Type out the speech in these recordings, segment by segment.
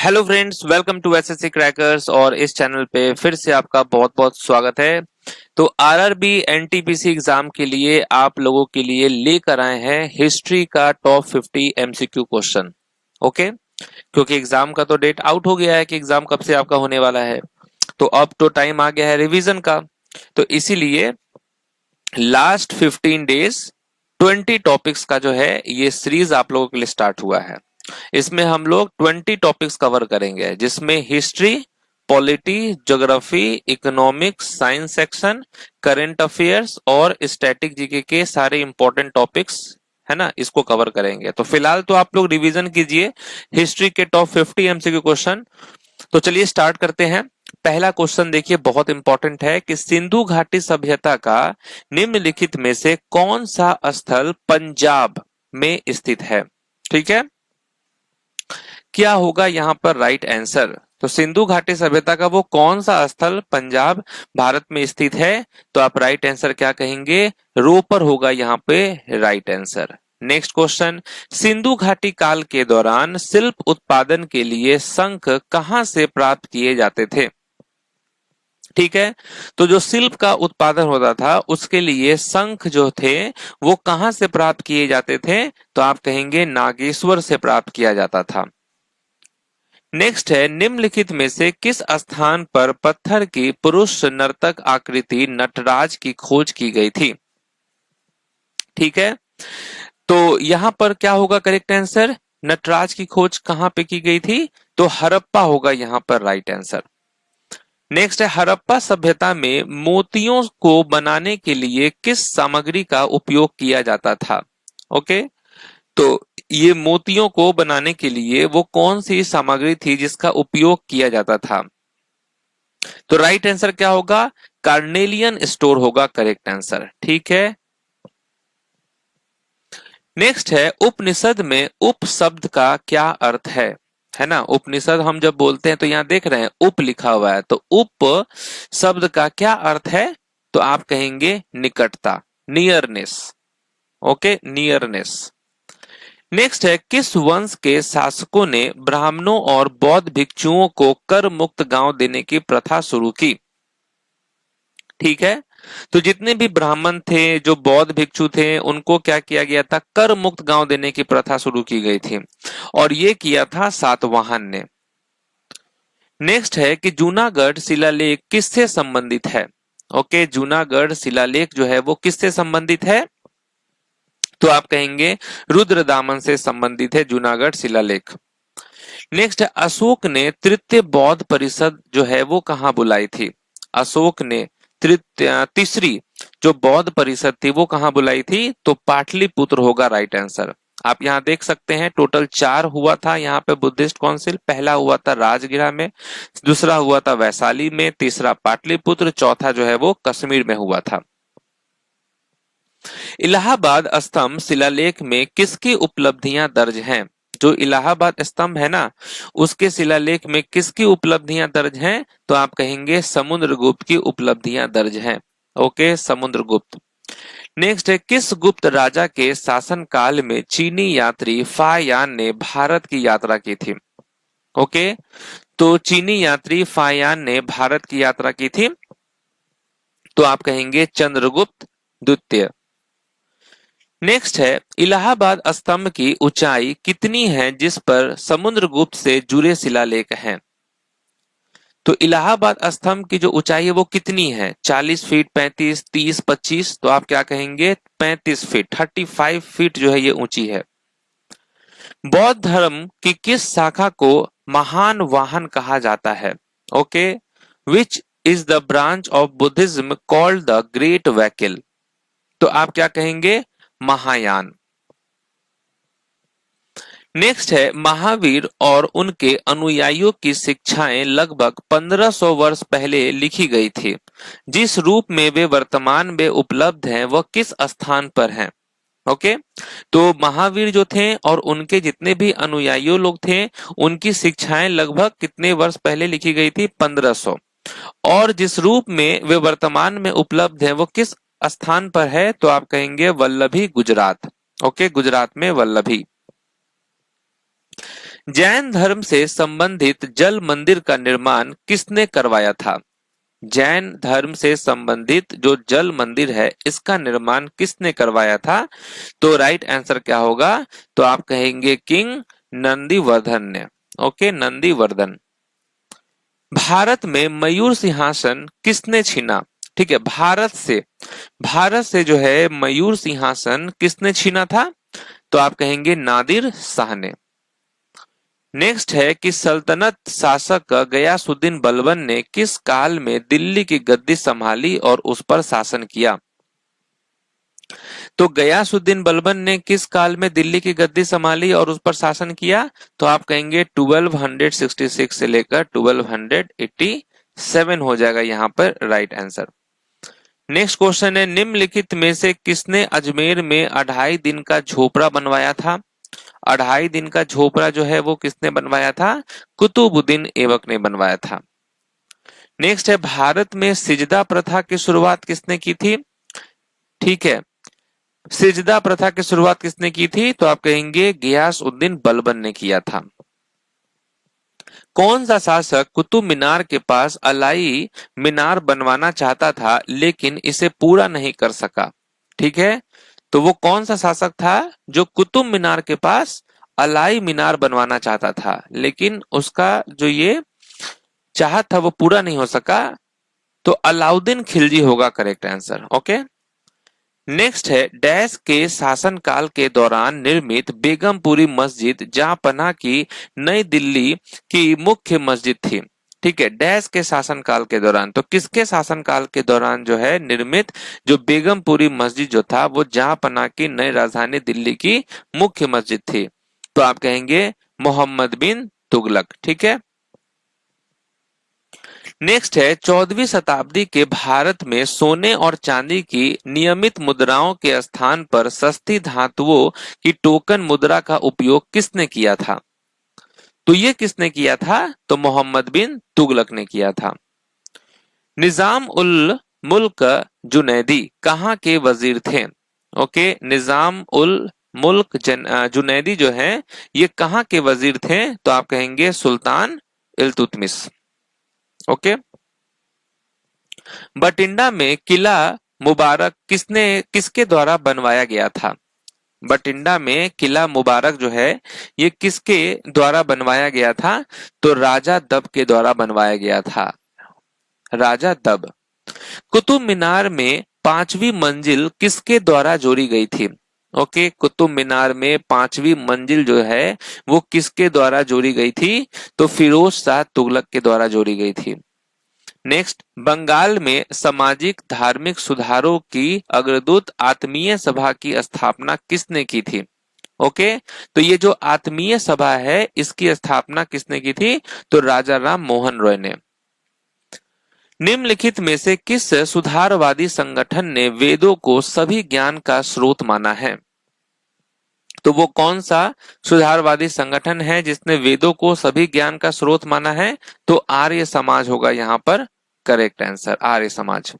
Hello friends, welcome to SSC crackers. और इस channel पे फिर से आपका बहुत बहुत स्वागत है। तो आरआरबी एनटीपीसी एग्जाम के लिए आप लोगों के लिए लेकर आए हैं हिस्ट्री का टॉप 50 एमसीक्यू क्वेश्चन। ओके, क्योंकि एग्जाम का तो डेट आउट हो गया है कि एग्जाम कब से आपका होने वाला है, तो अब तो टाइम आ गया है रिवीजन का। तो इसीलिए लास्ट 15 डेज 20 टॉपिक्स का जो है ये सीरीज आप लोगों के लिए स्टार्ट हुआ है। इसमें हम लोग 20 टॉपिक्स कवर करेंगे, जिसमें history, polity, geography, economics, science section, current affairs और स्टैटिक जीके के सारे इंपॉर्टेंट टॉपिक्स है ना, इसको कवर करेंगे। तो फिलहाल तो आप लोग रिवीजन कीजिए हिस्ट्री के टॉप 50 एमसीक्यू क्वेश्चन। तो चलिए स्टार्ट करते हैं। पहला क्वेश्चन देखिए, बहुत इंपॉर्टेंट है कि सिंधु घाटी सभ्यता का निम्नलिखित में से कौन सा स्थल पंजाब में स्थित है। ठीक है, क्या होगा यहाँ पर राइट आंसर। तो सिंधु घाटी सभ्यता का वो कौन सा स्थल पंजाब भारत में स्थित है, तो आप राइट आंसर क्या कहेंगे, रोपर होगा यहाँ पे right answer. Next question, Sindhu घाटी काल के दौरान शिल्प उत्पादन के लिए शंख कहां से प्राप्त किए जाते थे। ठीक है, तो जो शिल्प का उत्पादन होता था उसके लिए शंख जो थे वो कहां से प्राप्त किए जाते थे, तो आप कहेंगे नागेश्वर से प्राप्त किया जाता था। नेक्स्ट है, निम्नलिखित में से किस स्थान पर पत्थर की पुरुष नर्तक आकृति नटराज की खोज की गई थी। ठीक है, तो यहां पर क्या होगा करेक्ट आंसर, नटराज की खोज कहां पे की गई थी, तो हड़प्पा होगा यहां पर राइट आंसर। नेक्स्ट है, हड़प्पा सभ्यता में मोतियों को बनाने के लिए किस सामग्री का उपयोग किया जाता था। ओके, तो ये मोतियों को बनाने के लिए वो कौन सी सामग्री थी जिसका उपयोग किया जाता था, तो राइट आंसर क्या होगा, कार्नेलियन स्टोर होगा करेक्ट आंसर। ठीक है, नेक्स्ट है, उपनिषद में उप शब्द का क्या अर्थ है ना। उपनिषद हम जब बोलते हैं तो यहां देख रहे हैं उप लिखा हुआ है, तो उप शब्द का क्या अर्थ है, तो आप कहेंगे निकटता, नियरनेस। Okay, nearness. नेक्स्ट है, किस वंश के शासकों ने ब्राह्मणों और बौद्ध भिक्षुओं को कर मुक्त गांव देने की प्रथा शुरू की। ठीक है, तो जितने भी ब्राह्मण थे, जो बौद्ध भिक्षु थे, उनको क्या किया गया था, कर मुक्त गांव देने की प्रथा शुरू की गई थी, और ये किया था सातवाहन ने। नेक्स्ट है कि जूनागढ़ शिलालेख किससे संबंधित है। ओके, जूनागढ़ शिलालेख जो है वो किससे संबंधित है, तो आप कहेंगे रुद्रदामन से संबंधित है जूनागढ़ शिलालेख। नेक्स्ट है, अशोक ने तृतीय बौद्ध परिषद जो है वो कहां बुलाई थी। अशोक ने तीसरी जो बौद्ध परिषद थी वो कहां बुलाई थी, तो पाटलिपुत्र होगा राइट आंसर। आप यहां देख सकते हैं टोटल 4 हुआ था यहाँ पे बुद्धिस्ट काउंसिल। पहला हुआ था राजगीरा में, दूसरा हुआ था वैशाली में, तीसरा पाटलिपुत्र, चौथा जो है वो कश्मीर में हुआ था। इलाहाबाद स्तंभ शिलालेख में किसकी उपलब्धियां दर्ज हैं। जो इलाहाबाद स्तंभ है ना, उसके शिलालेख में किसकी उपलब्धियां दर्ज हैं, तो आप कहेंगे समुद्रगुप्त की उपलब्धियां दर्ज हैं। ओके, समुद्रगुप्त। नेक्स्ट है, किस गुप्त राजा के शासन काल में चीनी यात्री फायान ने भारत की यात्रा की थी। ओके, तो चीनी यात्री फायान ने भारत की यात्रा की थी, तो आप कहेंगे चंद्रगुप्त द्वितीय। नेक्स्ट है, इलाहाबाद स्तंभ की ऊंचाई कितनी है जिस पर समुद्रगुप्त से जुड़े शिलालेख हैं। तो इलाहाबाद स्तंभ की जो ऊंचाई है वो कितनी है, 40 फीट, 35, 30, 25, तो आप क्या कहेंगे 35 फीट, 35 फीट जो है ये ऊंची है। बौद्ध धर्म की किस शाखा को महान वाहन कहा जाता है। Okay, which is the branch of Buddhism called the great vehicle, तो आप क्या कहेंगे महायान। नेक्स्ट है, महावीर और उनके अनुयायियों की शिक्षाएं लगभग 1500 वर्ष पहले लिखी गई थी। जिस रूप में वे वर्तमान में उपलब्ध हैं वह किस स्थान पर हैं। ओके, तो महावीर जो थे और उनके जितने भी अनुयायियों लोग थे, उनकी शिक्षाएं लगभग कितने वर्ष पहले लिखी गई थी, 1500। और जिस रूप में वे वर्तमान में उपलब्ध है वो किस स्थान पर है, तो आप कहेंगे वल्लभी, गुजरात। ओके, गुजरात में वल्लभी। जैन धर्म से संबंधित जल मंदिर का निर्माण किसने करवाया था? जैन धर्म से संबंधित जो जल मंदिर है इसका निर्माण किसने करवाया था? तो राइट आंसर क्या होगा? तो आप कहेंगे किंग नंदीवर्धन ने। ओके, नंदीवर्धन। भारत में मयूर सिंहासन किसने छीना? ठीक है, भारत से जो है मयूर सिंहासन किसने छीना था? तो आप कहेंगे नादिर शाह ने। नेक्स्ट है कि सल्तनत शासक गयासुद्दीन बलबन ने किस काल में दिल्ली की गद्दी संभाली और उस पर शासन किया? तो गयासुद्दीन बलबन ने किस काल में दिल्ली की गद्दी संभाली और उस पर शासन किया? तो आप कहेंगे 1266 से लेकर 1287 हो जाएगा यहाँ पर राइट आंसर। नेक्स्ट क्वेश्चन है, निम्नलिखित में से किसने अजमेर में 2.5 दिन का झोपड़ा बनवाया था? 2.5 दिन का झोपड़ा जो है वो किसने बनवाया था? कुतुबुद्दीन ऐबक ने बनवाया था। नेक्स्ट है, भारत में सिजदा प्रथा की शुरुआत किसने की थी? ठीक है, सिजदा प्रथा की शुरुआत किसने की थी? तो आप कहेंगे गियासउद्दीन बलबन ने किया था। कौन सा शासक कुतुब मीनार के पास अलाई मीनार बनवाना चाहता था लेकिन इसे पूरा नहीं कर सका? ठीक है, तो वो कौन सा शासक था जो कुतुब मीनार के पास अलाई मीनार बनवाना चाहता था लेकिन उसका जो ये चाहत था वो पूरा नहीं हो सका? तो अलाउद्दीन खिलजी होगा करेक्ट आंसर। ओके, नेक्स्ट है, डैश के शासनकाल के दौरान निर्मित बेगमपुरी मस्जिद जहांपनाह की नई दिल्ली की मुख्य मस्जिद थी। ठीक है, डैश के शासनकाल के दौरान, तो किसके शासनकाल के दौरान जो है निर्मित जो बेगमपुरी मस्जिद जो था वो जहांपनाह की नई राजधानी दिल्ली की मुख्य मस्जिद थी? तो आप कहेंगे मोहम्मद बिन तुगलक। ठीक है, नेक्स्ट है, 14वीं शताब्दी के भारत में सोने और चांदी की नियमित मुद्राओं के स्थान पर सस्ती धातुओं की टोकन मुद्रा का उपयोग किसने किया था? तो ये किसने किया था? तो मोहम्मद बिन तुगलक ने किया था। निजाम उल मुल्क जुनैदी कहाँ के वजीर थे? ओके, निजाम उल मुल्क जुनैदी जो है ये कहाँ के वजीर थे? तो आप कहेंगे सुल्तान इल्तुतमिश। ओके, बठिंडा में किला मुबारक किसके द्वारा बनवाया गया था? बठिंडा में किला मुबारक जो है ये किसके द्वारा बनवाया गया था? तो राजा दब के द्वारा बनवाया गया था, राजा दब। कुतुब मीनार में 5वीं मंजिल किसके द्वारा जोड़ी गई थी? ओके, कुतुब मीनार में 5वीं मंजिल जो है वो किसके द्वारा जोड़ी गई थी? तो फिरोज शाह तुगलक के द्वारा जोड़ी गई थी। नेक्स्ट, बंगाल में सामाजिक धार्मिक सुधारों की अग्रदूत आत्मीय सभा की स्थापना किसने की थी? ओके, तो ये जो आत्मीय सभा है इसकी स्थापना किसने की थी? तो राजा राम मोहन रॉय ने। निम्नलिखित में से किस सुधारवादी संगठन ने वेदों को सभी ज्ञान का स्रोत माना है? तो वो कौन सा सुधारवादी संगठन है जिसने वेदों को सभी ज्ञान का स्रोत माना है? तो आर्य समाज होगा यहाँ पर करेक्ट आंसर, आर्य समाज।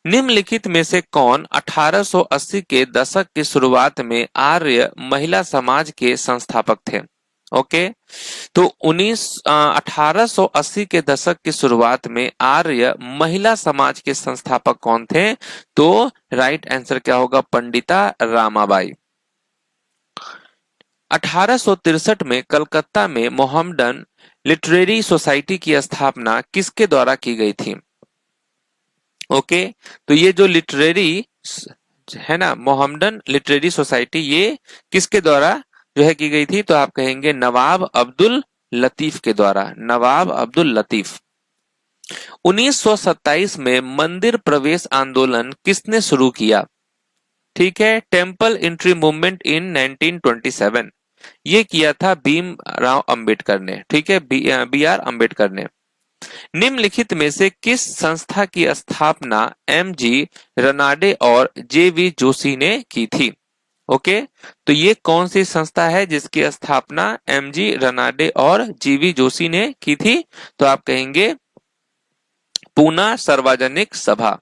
निम्नलिखित में से कौन 1880 के दशक की शुरुआत में आर्य महिला समाज के संस्थापक थे? ओके, तो 1880 के दशक की शुरुआत में आर्य महिला समाज के संस्थापक कौन थे? तो राइट आंसर क्या होगा? पंडिता रामाबाई। 1863 में कलकत्ता में मोहम्मडन लिटरेरी सोसाइटी की स्थापना किसके द्वारा की गई थी? ओके, तो ये जो लिटरेरी है ना, मोहम्मडन लिटरेरी सोसाइटी, ये किसके द्वारा जो है की गई थी? तो आप कहेंगे नवाब अब्दुल लतीफ के द्वारा, नवाब अब्दुल लतीफ। 1927 में मंदिर प्रवेश आंदोलन किसने शुरू किया? ठीक है, टेम्पल एंट्री मूवमेंट इन 1927, ये किया था भीम राव अंबेडकर ने। ठीक है, बी आर अंबेडकर ने। निम्नलिखित में से किस संस्था की स्थापना एम जी रनाडे और जे वी जोशी ने की थी? ओके, तो ये कौन सी संस्था है जिसकी स्थापना एम जी रनाडे और जी वी जोशी ने की थी? तो आप कहेंगे पूना सार्वजनिक सभा।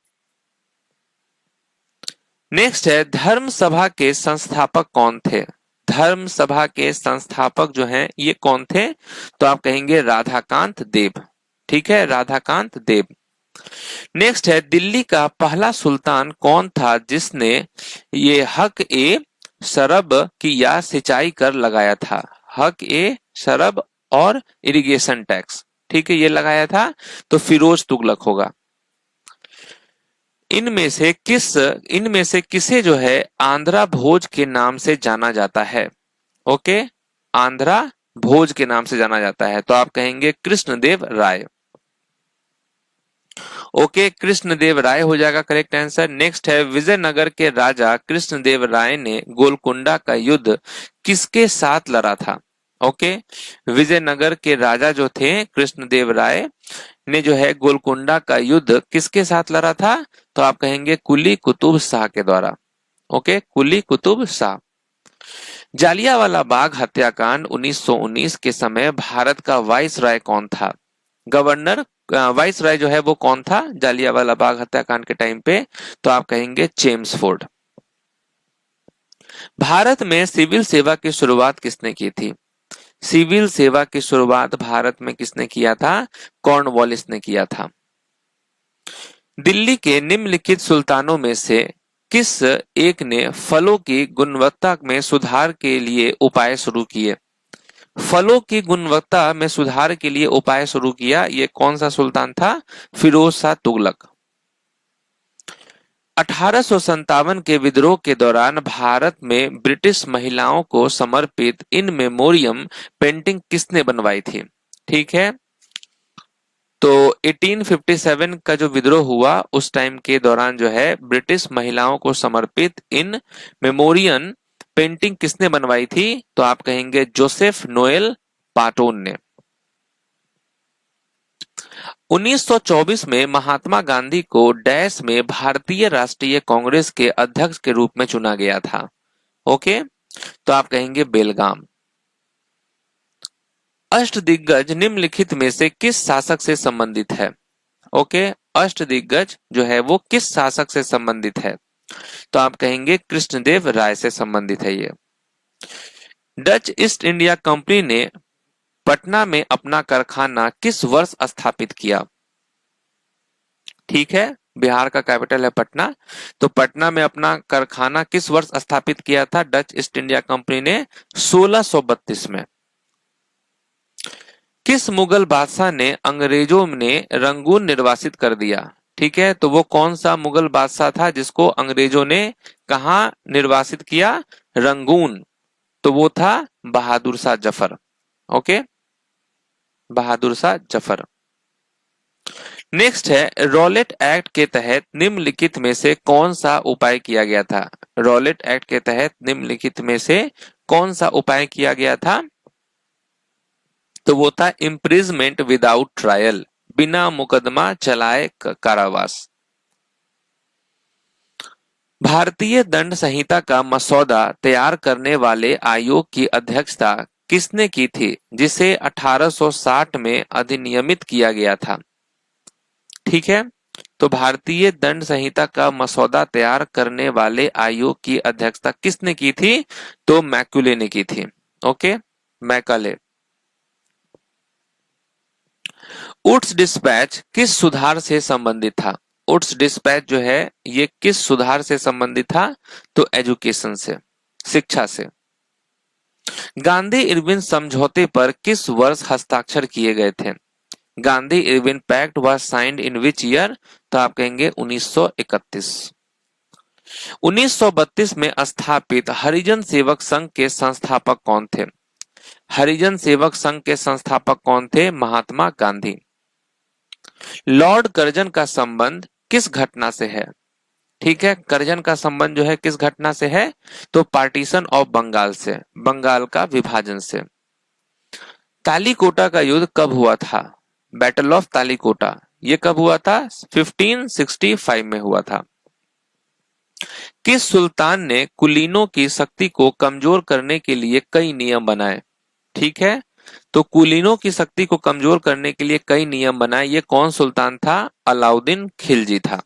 नेक्स्ट है, धर्म सभा के संस्थापक कौन थे? धर्म सभा के संस्थापक जो हैं ये कौन थे? तो आप कहेंगे राधाकांत देव। ठीक है, राधाकांत देव। नेक्स्ट है, दिल्ली का पहला सुल्तान कौन था जिसने ये हक ए शरब की या सिंचाई कर लगाया था? हक ए शरब और इरिगेशन टैक्स, ठीक है, ये लगाया था। तो फिरोज तुगलक होगा। इनमें से किसे जो है आंध्रा भोज के नाम से जाना जाता है? ओके, आंध्रा भोज के नाम से जाना जाता है। तो आप कहेंगे कृष्णदेव राय। ओके, कृष्णदेव राय हो जाएगा करेक्ट आंसर। नेक्स्ट है, विजयनगर के राजा कृष्णदेव राय ने गोलकुंडा का युद्ध किसके साथ लड़ा था? ओके, विजयनगर के राजा जो थे कृष्णदेव राय ने जो है गोलकुंडा का युद्ध किसके साथ लड़ा था? तो आप कहेंगे कुली कुतुब शाह के द्वारा। ओके, कुली कुतुब शाह। जालियांवाला बाग हत्याकांड 1919 के समय भारत का वाइसराय कौन था? गवर्नर वाइसराय जो है वो कौन था जालियांवाला बाग हत्याकांड के टाइम पे? तो आप कहेंगे चेम्सफोर्ड। भारत में सिविल सेवा की शुरुआत किसने की थी? सिविल सेवा की शुरुआत भारत में किसने किया था? कॉर्नवालिस ने किया था। दिल्ली के निम्नलिखित सुल्तानों में से किस एक ने फलों की गुणवत्ता में सुधार के लिए उपाय शुरू किए? फलों की गुणवत्ता में सुधार के लिए उपाय शुरू किया, ये कौन सा सुल्तान था? फिरोज शाह तुगलक। 1857 के विद्रोह के दौरान भारत में ब्रिटिश महिलाओं को समर्पित इन मेमोरियम पेंटिंग किसने बनवाई थी? ठीक है, तो 1857 का जो विद्रोह हुआ उस टाइम के दौरान जो है ब्रिटिश महिलाओं को समर्पित इन मेमोरियम पेंटिंग किसने बनवाई थी? तो आप कहेंगे जोसेफ नोएल पाटोन ने। 1924 में महात्मा गांधी को डैश में भारतीय राष्ट्रीय कांग्रेस के अध्यक्ष के रूप में चुना गया था। ओके, तो आप कहेंगे बेलगाम। अष्टदिग्गज निम्नलिखित में से किस शासक से संबंधित है? ओके, अष्टदिग्गज जो है वो किस शासक से संबंधित है? तो आप कहेंगे कृष्णदेव राय से संबंधित है ये। डच ईस्ट इंडिया कंपनी ने पटना में अपना कारखाना किस वर्ष स्थापित किया? ठीक है, बिहार का कैपिटल है पटना, तो पटना में अपना कारखाना किस वर्ष स्थापित किया था डच ईस्ट इंडिया कंपनी ने? 1632 में। किस मुगल बादशाह ने अंग्रेजों ने रंगून निर्वासित कर दिया? ठीक है, तो वो कौन सा मुगल बादशाह था जिसको अंग्रेजों ने कहां निर्वासित किया? रंगून। तो वो था बहादुर शाह जफर। ओके, बहादुर शाह जफर। नेक्स्ट है, रॉलेट एक्ट के तहत निम्नलिखित में से कौन सा उपाय किया गया था? रॉलेट एक्ट के तहत निम्नलिखित में से कौन सा उपाय किया गया था? तो वो था इम्प्रिजमेंट विदाउट ट्रायल, बिना मुकदमा चलाए कारावास। भारतीय दंड संहिता का मसौदा तैयार करने वाले आयोग की अध्यक्षता किसने की थी जिसे 1860 में अधिनियमित किया गया था? ठीक है, तो भारतीय दंड संहिता का मसौदा तैयार करने वाले आयोग की अध्यक्षता किसने की थी? तो मैकुले ने की थी। Okay, Macaulay. वुड्स डिस्पैच किस सुधार से संबंधित था? वुड्स डिस्पैच जो है ये किस सुधार से संबंधित था? तो एजुकेशन से, शिक्षा से। गांधी इरविन समझौते पर किस वर्ष हस्ताक्षर किए गए थे? Gandhi Irwin pact was signed in which year? तो आप कहेंगे 1931। 1932 में स्थापित हरिजन सेवक संघ के संस्थापक कौन थे? हरिजन सेवक संघ के संस्थापक कौन थे? महात्मा गांधी। लॉर्ड कर्जन का संबंध किस घटना से है? ठीक है, कर्जन का संबंध जो है किस घटना से है? तो पार्टीशन ऑफ बंगाल से, बंगाल का विभाजन से। तालीकोटा का युद्ध कब हुआ था? बैटल ऑफ तालीकोटा ये कब हुआ था? 1565 में हुआ था। किस सुल्तान ने कुलीनों की शक्ति को कमजोर करने के लिए कई नियम बनाए? ठीक है, तो कुलीनों की शक्ति को कमजोर करने के लिए कई नियम बनाए, ये कौन सुल्तान था? अलाउद्दीन खिलजी था।